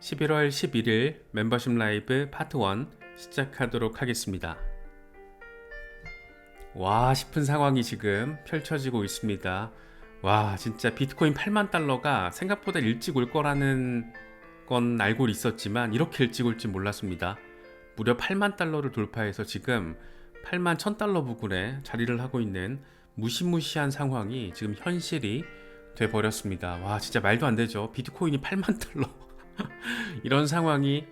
11월 11일 멤버십 라이브 파트 1 시작하도록 하겠습니다. 와 싶은 상황이 지금 펼쳐지고 있습니다. 와 진짜 비트코인 8만 달러가 생각보다 일찍 올 거라는 건 알고 있었지만 이렇게 일찍 올 줄 몰랐습니다. 무려 8만 달러를 돌파해서 지금 8만 1000달러 부근에 자리를 하고 있는 무시무시한 상황이 지금 현실이 돼버렸습니다. 와 진짜 말도 안 되죠. 비트코인이 8만 달러 이런 상황이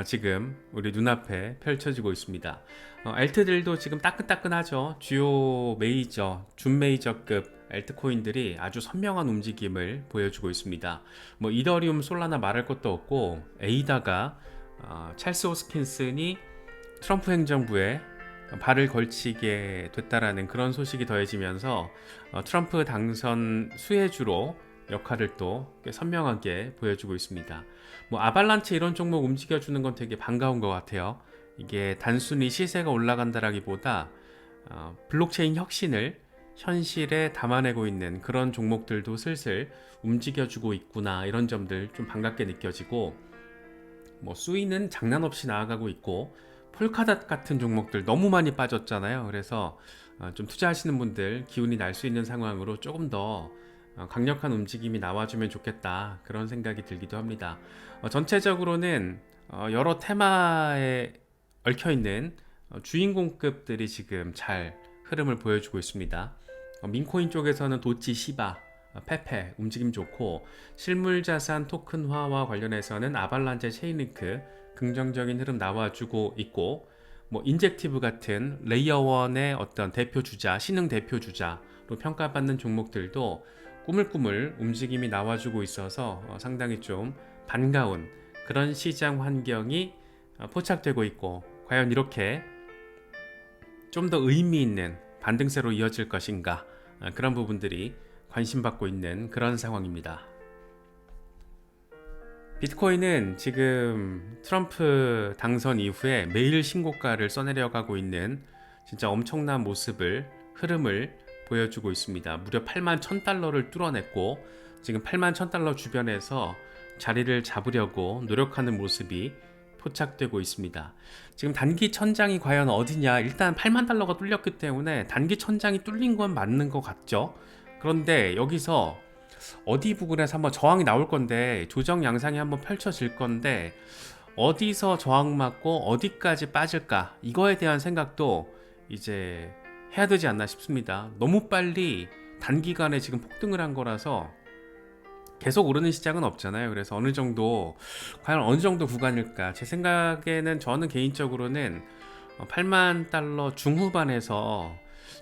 지금 우리 눈앞에 펼쳐지고 있습니다. 알트들도 지금 따끈따끈하죠. 주요 메이저, 준 메이저급 알트코인들이 아주 선명한 움직임을 보여주고 있습니다. 뭐 이더리움, 솔라나 말할 것도 없고 에이다가 찰스 호스킨슨이 트럼프 행정부에 발을 걸치게 됐다라는 그런 소식이 더해지면서 트럼프 당선 수혜주로 역할을 또 꽤 선명하게 보여주고 있습니다. 뭐 아발란체 이런 종목 움직여주는 건 되게 반가운 것 같아요. 이게 단순히 시세가 올라간다라기보다 블록체인 혁신을 현실에 담아내고 있는 그런 종목들도 슬슬 움직여주고 있구나, 이런 점들 좀 반갑게 느껴지고, 뭐 수위는 장난 없이 나아가고 있고, 폴카닷 같은 종목들 너무 많이 빠졌잖아요. 그래서 좀 투자하시는 분들 기운이 날 수 있는 상황으로 조금 더 강력한 움직임이 나와주면 좋겠다, 그런 생각이 들기도 합니다. 전체적으로는 여러 테마에 얽혀있는 주인공급들이 지금 잘 흐름을 보여주고 있습니다. 민코인 쪽에서는 도치, 시바, 페페 움직임 좋고, 실물자산 토큰화와 관련해서는 아발란체, 체인링크 긍정적인 흐름 나와주고 있고, 뭐 인젝티브 같은 레이어1의 어떤 대표 주자, 신흥 대표 주자로 평가받는 종목들도 꾸물꾸물 움직임이 나와주고 있어서 상당히 좀 반가운 그런 시장 환경이 포착되고 있고, 과연 이렇게 좀 더 의미 있는 반등세로 이어질 것인가, 그런 부분들이 관심받고 있는 그런 상황입니다. 비트코인은 지금 트럼프 당선 이후에 매일 신고가를 써내려가고 있는 진짜 엄청난 모습을, 흐름을 보여주고 있습니다. 무려 8만 1000달러를 뚫어냈고, 지금 8만 1000달러 주변에서 자리를 잡으려고 노력하는 모습이 포착되고 있습니다. 지금 단기 천장이 과연 어디냐, 일단 8만 달러가 뚫렸기 때문에 단기 천장이 뚫린 건 맞는 것 같죠. 그런데 여기서 어디 부분에서 한번 저항이 나올 건데, 조정 양상이 한번 펼쳐질 건데, 어디서 저항 맞고 어디까지 빠질까, 이거에 대한 생각도 이제 해야 되지 않나 싶습니다. 너무 빨리 단기간에 지금 폭등을 한 거라서 계속 오르는 시장은 없잖아요. 그래서 과연 어느 정도 구간일까, 제 생각에는, 저는 개인적으로는 8만 달러 중후반에서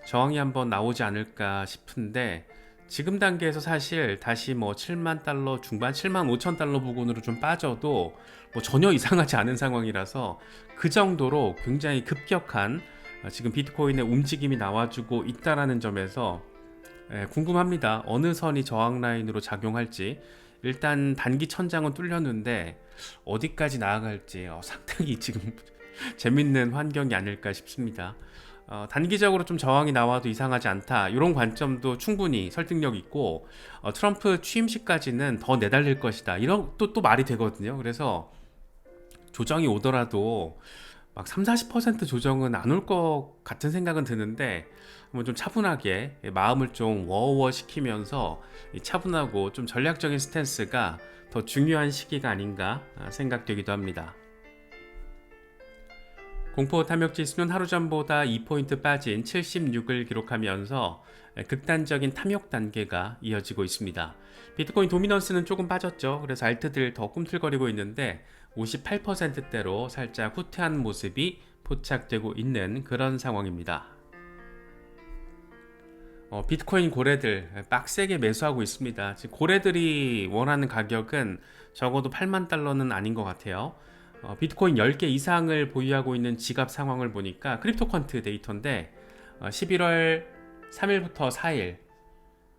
저항이 한번 나오지 않을까 싶은데, 지금 단계에서 사실 다시 뭐 7만 달러 중반, 7만 5천 달러 부근으로 좀 빠져도 뭐 전혀 이상하지 않은 상황이라서, 그 정도로 굉장히 급격한 지금 비트코인의 움직임이 나와주고 있다라는 점에서 궁금합니다. 어느 선이 저항 라인으로 작용할지. 일단 단기 천장은 뚫렸는데 어디까지 나아갈지 상당히 지금 재밌는 환경이 아닐까 싶습니다. 단기적으로 좀 저항이 나와도 이상하지 않다, 이런 관점도 충분히 설득력 있고, 트럼프 취임식까지는 더 내달릴 것이다, 이런 또 말이 되거든요. 그래서 조정이 오더라도 막 30-40% 조정은 안 올 것 같은 생각은 드는데, 한번 좀 차분하게 마음을 좀 워워 시키면서, 차분하고 좀 전략적인 스탠스가 더 중요한 시기가 아닌가 생각되기도 합니다. 공포 탐욕 지수는 하루 전보다 2포인트 빠진 76을 기록하면서 극단적인 탐욕 단계가 이어지고 있습니다. 비트코인 도미넌스는 조금 빠졌죠. 그래서 알트들 더 꿈틀거리고 있는데 58%대로 살짝 후퇴한 모습이 포착되고 있는 그런 상황입니다. 비트코인 고래들 빡세게 매수하고 있습니다. 지금 고래들이 원하는 가격은 적어도 8만 달러는 아닌 것 같아요. 비트코인 10개 이상을 보유하고 있는 지갑 상황을 보니까, 크립토컨트 데이터인데 11월 3일부터 4일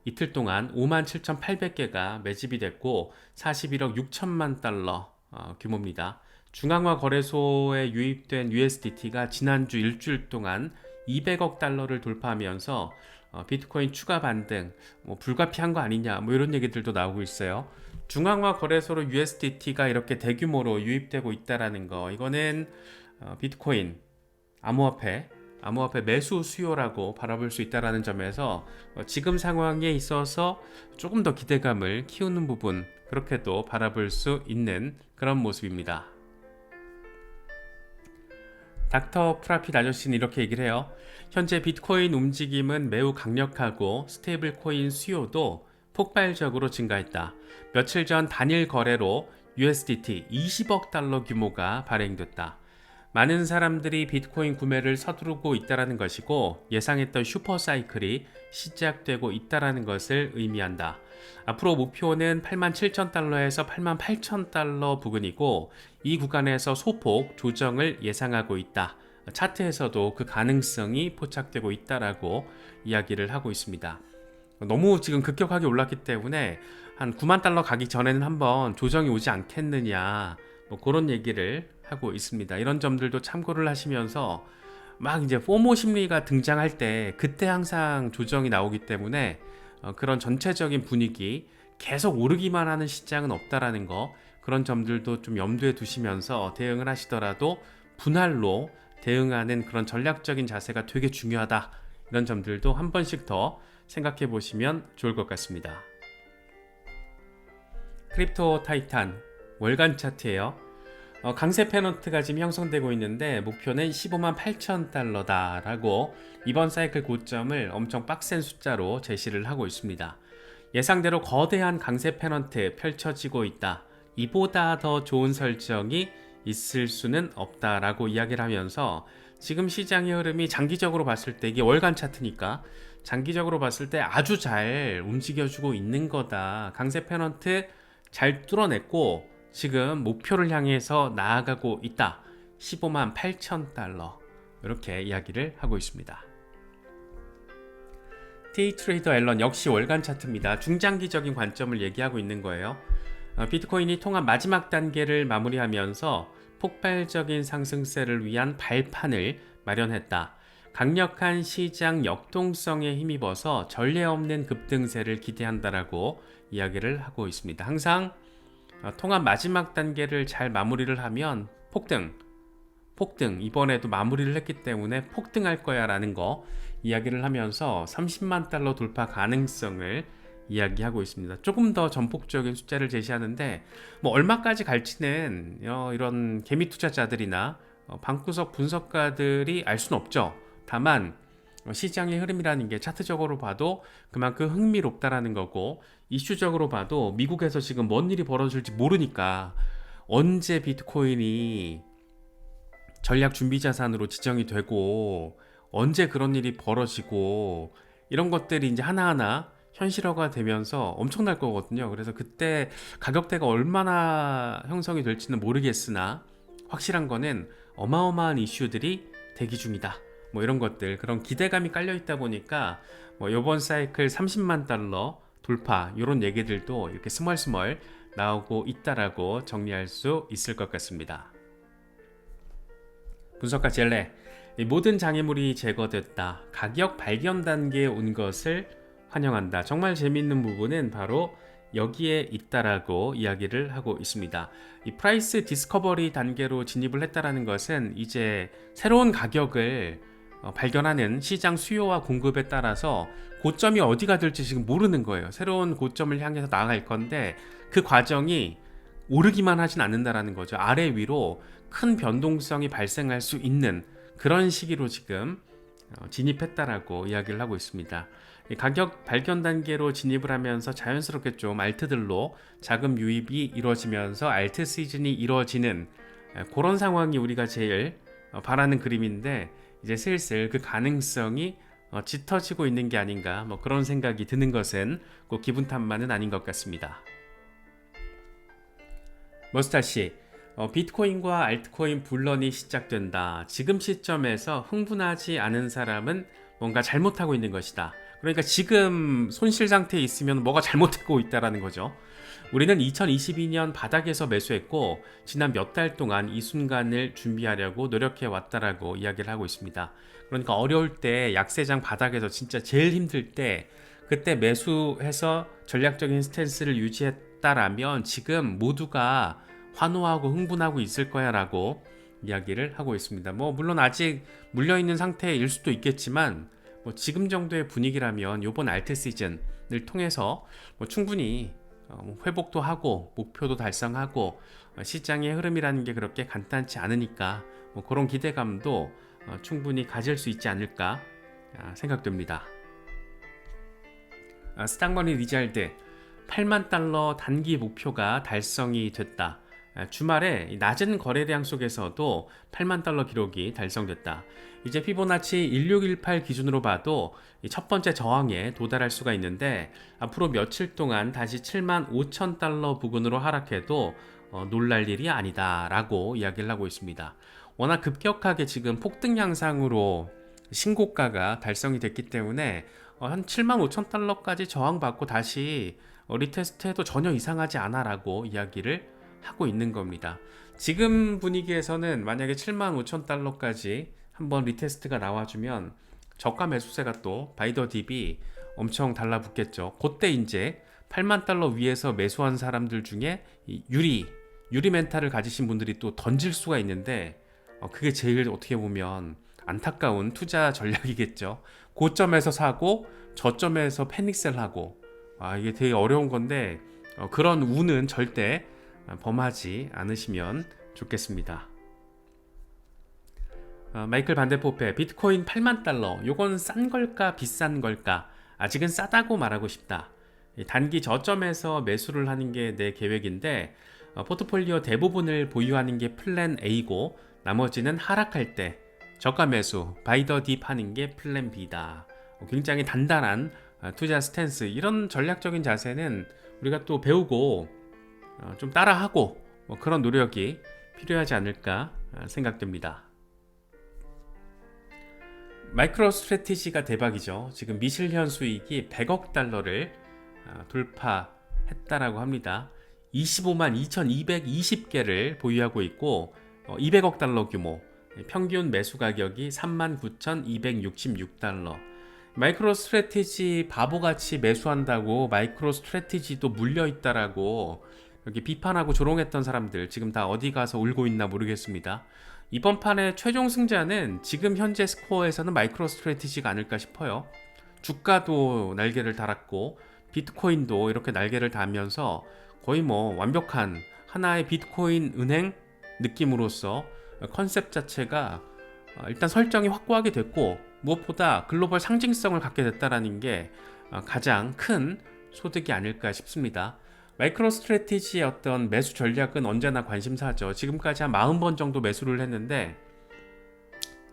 이틀 동안 57,800개가 매집이 됐고 41억 6천만 달러 규모입니다. 중앙화 거래소에 유입된 USDT가 지난주 일주일 동안 200억 달러를 돌파하면서 비트코인 추가 반등, 불가피한 거 아니냐, 뭐 이런 얘기들도 나오고 있어요. 중앙화 거래소로 USDT가 이렇게 대규모로 유입되고 있다라는 거, 이거는 비트코인, 암호화폐 매수 수요라고 바라볼 수 있다라는 점에서 지금 상황에 있어서 조금 더 기대감을 키우는 부분, 그렇게도 바라볼 수 있는 그런 모습입니다. 닥터 프라핏 아저씨는 이렇게 얘기를 해요. 현재 비트코인 움직임은 매우 강력하고 스테이블 코인 수요도 폭발적으로 증가했다. 며칠 전 단일 거래로 USDT 20억 달러 규모가 발행됐다. 많은 사람들이 비트코인 구매를 서두르고 있다는 것이고 예상했던 슈퍼사이클이 시작되고 있다는 것을 의미한다. 앞으로 목표는 87,000달러에서 88,000달러 부근이고 이 구간에서 소폭 조정을 예상하고 있다. 차트에서도 그 가능성이 포착되고 있다라고 이야기를 하고 있습니다. 너무 지금 급격하게 올랐기 때문에 한 9만 달러 가기 전에는 한번 조정이 오지 않겠느냐, 그런 얘기를 하고 있습니다. 이런 점들도 참고를 하시면서 막 이제 포모 심리가 등장할 때 그때 항상 조정이 나오기 때문에 그런 전체적인 분위기, 계속 오르기만 하는 시장은 없다라는 거, 그런 점들도 좀 염두에 두시면서 대응을 하시더라도 분할로 대응하는 그런 전략적인 자세가 되게 중요하다. 이런 점들도 한 번씩 더 생각해 보시면 좋을 것 같습니다. 크립토 타이탄 월간 차트예요. 강세 페넌트가 지금 형성되고 있는데 목표는 15만 8천 달러다라고 이번 사이클 고점을 엄청 빡센 숫자로 제시를 하고 있습니다. 예상대로 거대한 강세 페넌트 펼쳐지고 있다. 이보다 더 좋은 설정이 있을 수는 없다라고 이야기를 하면서 지금 시장의 흐름이 장기적으로 봤을 때, 이게 월간 차트니까 장기적으로 봤을 때 아주 잘 움직여주고 있는 거다. 강세 페넌트 잘 뚫어냈고 지금 목표를 향해서 나아가고 있다. 15만 8천 달러 이렇게 이야기를 하고 있습니다. T트레이더 앨런 역시 월간 차트입니다. 중장기적인 관점을 얘기하고 있는 거예요. 비트코인이 통합 마지막 단계를 마무리하면서 폭발적인 상승세를 위한 발판을 마련했다. 강력한 시장 역동성에 힘입어서 전례 없는 급등세를 기대한다라고 이야기를 하고 있습니다. 항상 통합 마지막 단계를 잘 마무리를 하면 폭등, 이번에도 마무리를 했기 때문에 폭등할 거야 라는 거 이야기를 하면서 30만 달러 돌파 가능성을 이야기하고 있습니다. 조금 더 전폭적인 숫자를 제시하는데 얼마까지 갈지는 이런 개미 투자자들이나 방구석 분석가들이 알 수는 없죠. 다만 시장의 흐름이라는 게 차트적으로 봐도 그만큼 흥미롭다라는 거고, 이슈적으로 봐도 미국에서 지금 뭔 일이 벌어질지 모르니까 언제 비트코인이 전략 준비 자산으로 지정이 되고 언제 그런 일이 벌어지고 이런 것들이 이제 하나하나 현실화가 되면서 엄청날 거거든요. 그래서 그때 가격대가 얼마나 형성이 될지는 모르겠으나 확실한 거는 어마어마한 이슈들이 대기 중이다. 이런 것들, 그런 기대감이 깔려 있다 보니까 이번 사이클 30만 달러 돌파 이런 얘기들도 이렇게 스멀스멀 나오고 있다라고 정리할 수 있을 것 같습니다. 분석가 젤레, 모든 장애물이 제거됐다. 가격 발견 단계에 온 것을 환영한다. 정말 재미있는 부분은 바로 여기에 있다라고 이야기를 하고 있습니다. 이 프라이스 디스커버리 단계로 진입을 했다라는 것은 이제 새로운 가격을 발견하는 시장 수요와 공급에 따라서 고점이 어디가 될지 지금 모르는 거예요. 새로운 고점을 향해서 나아갈 건데 그 과정이 오르기만 하진 않는다라는 거죠. 아래 위로 큰 변동성이 발생할 수 있는 그런 시기로 지금 진입했다라고 이야기를 하고 있습니다. 가격 발견 단계로 진입을 하면서 자연스럽게 좀 알트들로 자금 유입이 이루어지면서 알트 시즌이 이루어지는 그런 상황이 우리가 제일 바라는 그림인데, 이제 슬슬 그 가능성이 짙어지고 있는 게 아닌가, 그런 생각이 드는 것은 꼭 기분 탓만은 아닌 것 같습니다. 머스타씨, 비트코인과 알트코인 분란이 시작된다. 지금 시점에서 흥분하지 않은 사람은 뭔가 잘못하고 있는 것이다. 그러니까 지금 손실 상태에 있으면 뭐가 잘못되고 있다는 거죠. 우리는 2022년 바닥에서 매수했고 지난 몇 달 동안 이 순간을 준비하려고 노력해 왔다라고 이야기를 하고 있습니다. 그러니까 어려울 때, 약세장 바닥에서 진짜 제일 힘들 때 그때 매수해서 전략적인 스탠스를 유지했다라면 지금 모두가 환호하고 흥분하고 있을 거야 라고 이야기를 하고 있습니다. 뭐 물론 아직 물려있는 상태일 수도 있겠지만 뭐 지금 정도의 분위기라면 이번 알트 시즌을 통해서 뭐 충분히 회복도 하고 목표도 달성하고 시장의 흐름이라는 게 그렇게 간단치 않으니까 뭐 그런 기대감도 충분히 가질 수 있지 않을까 생각됩니다. 스탁머니 리잘드 8만 달러 단기 목표가 달성이 됐다. 주말에 낮은 거래량 속에서도 8만 달러 기록이 달성됐다. 이제 피보나치 1618 기준으로 봐도 첫 번째 저항에 도달할 수가 있는데 앞으로 며칠 동안 다시 7만 5천 달러 부근으로 하락해도 놀랄 일이 아니다 라고 이야기를 하고 있습니다. 워낙 급격하게 지금 폭등 양상으로 신고가가 달성이 됐기 때문에 한 7만 5천 달러까지 저항받고 다시 리테스트해도 전혀 이상하지 않아 라고 이야기를 하고 있는 겁니다. 지금 분위기에서는 만약에 7만 5천 달러까지 한번 리테스트가 나와주면 저가 매수세가 또 바이더 딥이 엄청 달라붙겠죠. 그때 이제 8만 달러 위에서 매수한 사람들 중에 유리 멘탈을 가지신 분들이 또 던질 수가 있는데 그게 제일 어떻게 보면 안타까운 투자 전략이겠죠. 고점에서 사고 저점에서 패닉셀하고 이게 되게 어려운 건데 그런 운은 절대 범하지 않으시면 좋겠습니다. 마이클 반데포페 비트코인 8만 달러 요건 싼 걸까 비싼 걸까 아직은 싸다고 말하고 싶다. 단기 저점에서 매수를 하는 게 내 계획인데 포트폴리오 대부분을 보유하는 게 플랜 A고 나머지는 하락할 때 저가 매수 바이 더 딥 하는 게 플랜 B다. 굉장히 단단한 투자 스탠스 이런 전략적인 자세는 우리가 또 배우고 좀 따라하고 그런 노력이 필요하지 않을까 생각됩니다. 마이크로 스트래티지가 대박이죠. 지금 미실현 수익이 100억 달러를 돌파했다라고 합니다. 25만 2220개를 보유하고 있고 200억 달러 규모, 평균 매수 가격이 39,266달러. 마이크로 스트래티지 바보같이 매수한다고 마이크로 스트래티지도 물려있다라고 여기 비판하고 조롱했던 사람들 지금 다 어디 가서 울고 있나 모르겠습니다. 이번 판의 최종 승자는 지금 현재 스코어에서는 마이크로 스트래티지가 아닐까 싶어요. 주가도 날개를 달았고 비트코인도 이렇게 날개를 달면서 거의 뭐 완벽한 하나의 비트코인 은행 느낌으로서 컨셉 자체가 일단 설정이 확고하게 됐고 무엇보다 글로벌 상징성을 갖게 됐다는 게 가장 큰 소득이 아닐까 싶습니다. 마이크로 스트래티지의 어떤 매수 전략은 언제나 관심사죠. 지금까지 한 40번 정도 매수를 했는데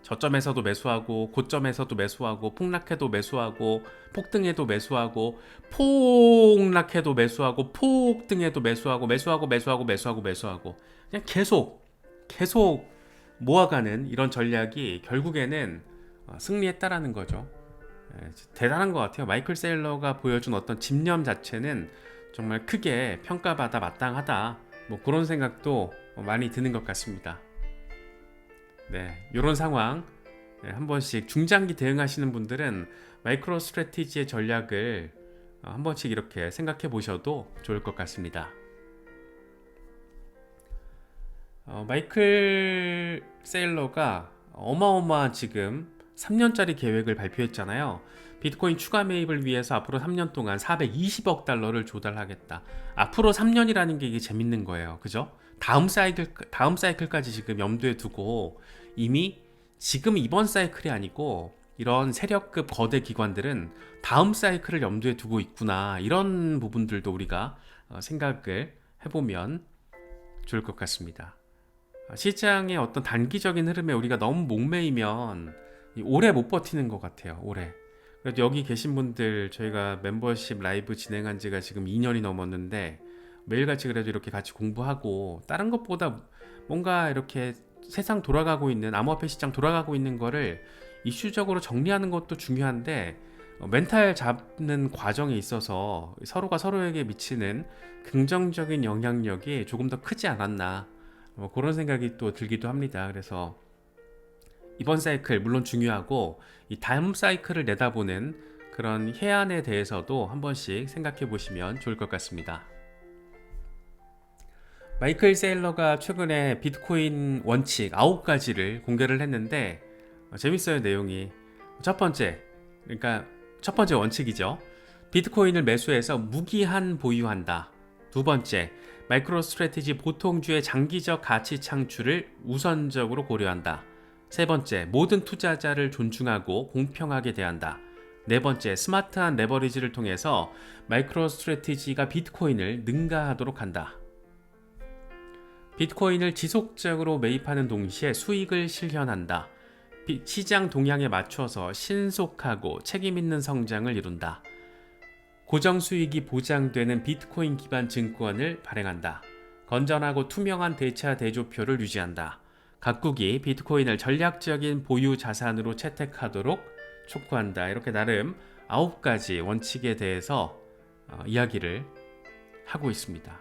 저점에서도 매수하고 고점에서도 매수하고 폭락해도 매수하고 폭등해도 매수하고 폭락해도 매수하고 폭등해도 매수하고 그냥 계속 모아가는 이런 전략이 결국에는 승리했다라는 거죠. 대단한 것 같아요. 마이클 세일러가 보여준 어떤 집념 자체는 정말 크게 평가받아 마땅하다. 뭐 그런 생각도 많이 드는 것 같습니다. 네, 이런 상황 한 번씩 중장기 대응하시는 분들은 마이크로 스트래티지의 전략을 한 번씩 이렇게 생각해 보셔도 좋을 것 같습니다. 마이클 세일러가 어마어마한 지금 3년짜리 계획을 발표했잖아요. 비트코인 추가 매입을 위해서 앞으로 3년 동안 420억 달러를 조달하겠다. 앞으로 3년이라는 게 이게 재밌는 거예요. 그죠? 다음 사이클까지 지금 염두에 두고 이미 지금 이번 사이클이 아니고 이런 세력급 거대 기관들은 다음 사이클을 염두에 두고 있구나. 이런 부분들도 우리가 생각을 해보면 좋을 것 같습니다. 시장의 어떤 단기적인 흐름에 우리가 너무 목매이면 오래 못 버티는 것 같아요. 오래. 그래도 여기 계신 분들 저희가 멤버십 라이브 진행한 지가 지금 2년이 넘었는데 매일같이 그래도 이렇게 같이 공부하고 다른 것보다 뭔가 이렇게 세상 돌아가고 있는 암호화폐 시장 돌아가고 있는 거를 이슈적으로 정리하는 것도 중요한데 멘탈 잡는 과정에 있어서 서로가 서로에게 미치는 긍정적인 영향력이 조금 더 크지 않았나 그런 생각이 또 들기도 합니다. 그래서 이번 사이클 물론 중요하고 이 다음 사이클을 내다보는 그런 해안에 대해서도 한 번씩 생각해 보시면 좋을 것 같습니다. 마이클 세일러가 최근에 비트코인 원칙 9가지를 공개를 했는데 재밌어요, 내용이. 첫 번째, 그러니까 첫 번째 원칙이죠. 비트코인을 매수해서 무기한 보유한다. 두 번째, 마이크로 스트래티지 보통주의 장기적 가치 창출을 우선적으로 고려한다. 세 번째, 모든 투자자를 존중하고 공평하게 대한다. 네 번째, 스마트한 레버리지를 통해서 마이크로 스트래티지가 비트코인을 능가하도록 한다. 비트코인을 지속적으로 매입하는 동시에 수익을 실현한다. 시장 동향에 맞춰서 신속하고 책임있는 성장을 이룬다. 고정 수익이 보장되는 비트코인 기반 증권을 발행한다. 건전하고 투명한 대차 대조표를 유지한다. 각국이 비트코인을 전략적인 보유 자산으로 채택하도록 촉구한다. 이렇게 나름 9가지 원칙에 대해서 이야기를 하고 있습니다.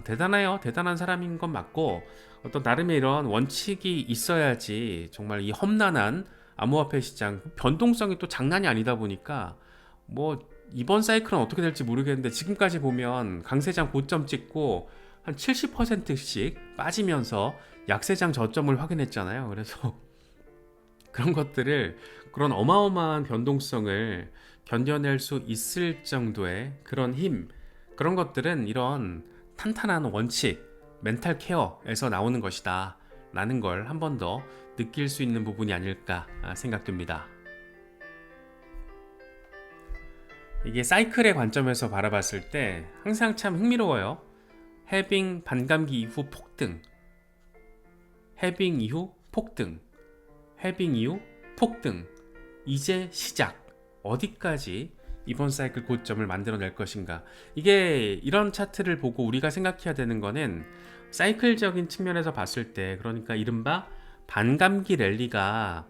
대단해요. 대단한 사람인 건 맞고 어떤 나름의 이런 원칙이 있어야지 정말 이 험난한 암호화폐 시장 변동성이 또 장난이 아니다 보니까 뭐 이번 사이클은 어떻게 될지 모르겠는데 지금까지 보면 강세장 고점 찍고 한 70%씩 빠지면서 약세장 저점을 확인했잖아요. 그래서 그런 것들을 그런 어마어마한 변동성을 견뎌낼 수 있을 정도의 그런 힘, 그런 것들은 이런 탄탄한 원칙, 멘탈 케어에서 나오는 것이다 라는 걸 한 번 더 느낄 수 있는 부분이 아닐까 생각됩니다. 이게 사이클의 관점에서 바라봤을 때 항상 참 흥미로워요. 해빙 반감기 이후 폭등, 해빙 이후 폭등, 해빙 이후 폭등, 이제 시작. 어디까지 이번 사이클 고점을 만들어낼 것인가. 이게 이런 차트를 보고 우리가 생각해야 되는 거는 사이클적인 측면에서 봤을 때, 그러니까 이른바 반감기 랠리가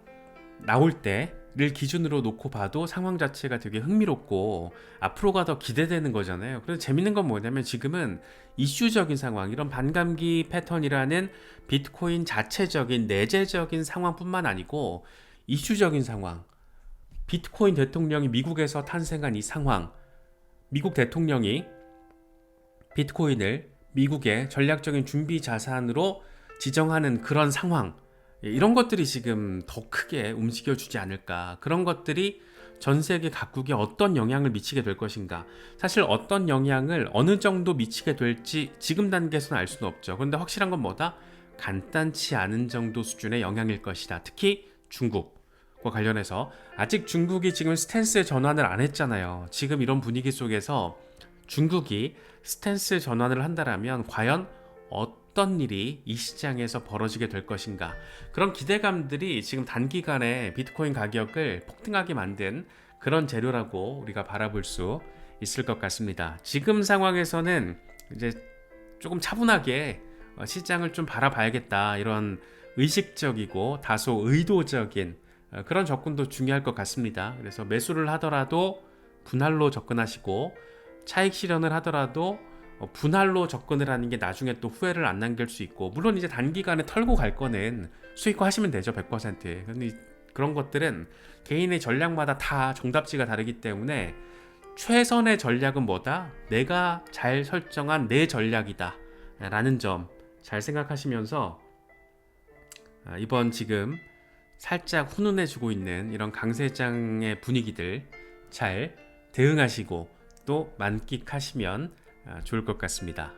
나올 때를 기준으로 놓고 봐도 상황 자체가 되게 흥미롭고 앞으로가 더 기대되는 거잖아요. 그래서 재밌는 건 뭐냐면 지금은 이슈적인 상황, 이런 반감기 패턴이라는 비트코인 자체적인 내재적인 상황뿐만 아니고 이슈적인 상황, 비트코인 대통령이 미국에서 탄생한 이 상황, 미국 대통령이 비트코인을 미국의 전략적인 준비 자산으로 지정하는 그런 상황, 이런 것들이 지금 더 크게 움직여주지 않을까. 그런 것들이 전 세계 각국에 어떤 영향을 미치게 될 것인가. 사실 어떤 영향을 어느 정도 미치게 될지 지금 단계에서는 알 수는 없죠. 그런데 확실한 건 뭐다? 간단치 않은 정도 수준의 영향일 것이다. 특히 중국과 관련해서 아직 중국이 지금 스탠스의 전환을 안 했잖아요. 지금 이런 분위기 속에서 중국이 스탠스 전환을 한다라면 과연 어떤 일이 이 시장에서 벌어지게 될 것인가. 그런 기대감들이 지금 단기간에 비트코인 가격을 폭등하게 만든 그런 재료라고 우리가 바라볼 수 있을 것 같습니다. 지금 상황에서는 이제 조금 차분하게 시장을 좀 바라봐야겠다, 이런 의식적이고 다소 의도적인 그런 접근도 중요할 것 같습니다. 그래서 매수를 하더라도 분할로 접근하시고, 차익 실현을 하더라도 분할로 접근을 하는 게 나중에 또 후회를 안 남길 수 있고, 물론 이제 단기간에 털고 갈 거는 수익화 하시면 되죠, 100%. 근데 그런 것들은 개인의 전략마다 다 정답지가 다르기 때문에 최선의 전략은 뭐다? 내가 잘 설정한 내 전략이다 라는 점 잘 생각하시면서 이번 지금 살짝 훈훈해지고 있는 이런 강세장의 분위기들 잘 대응하시고 또 만끽하시면 좋을 것 같습니다.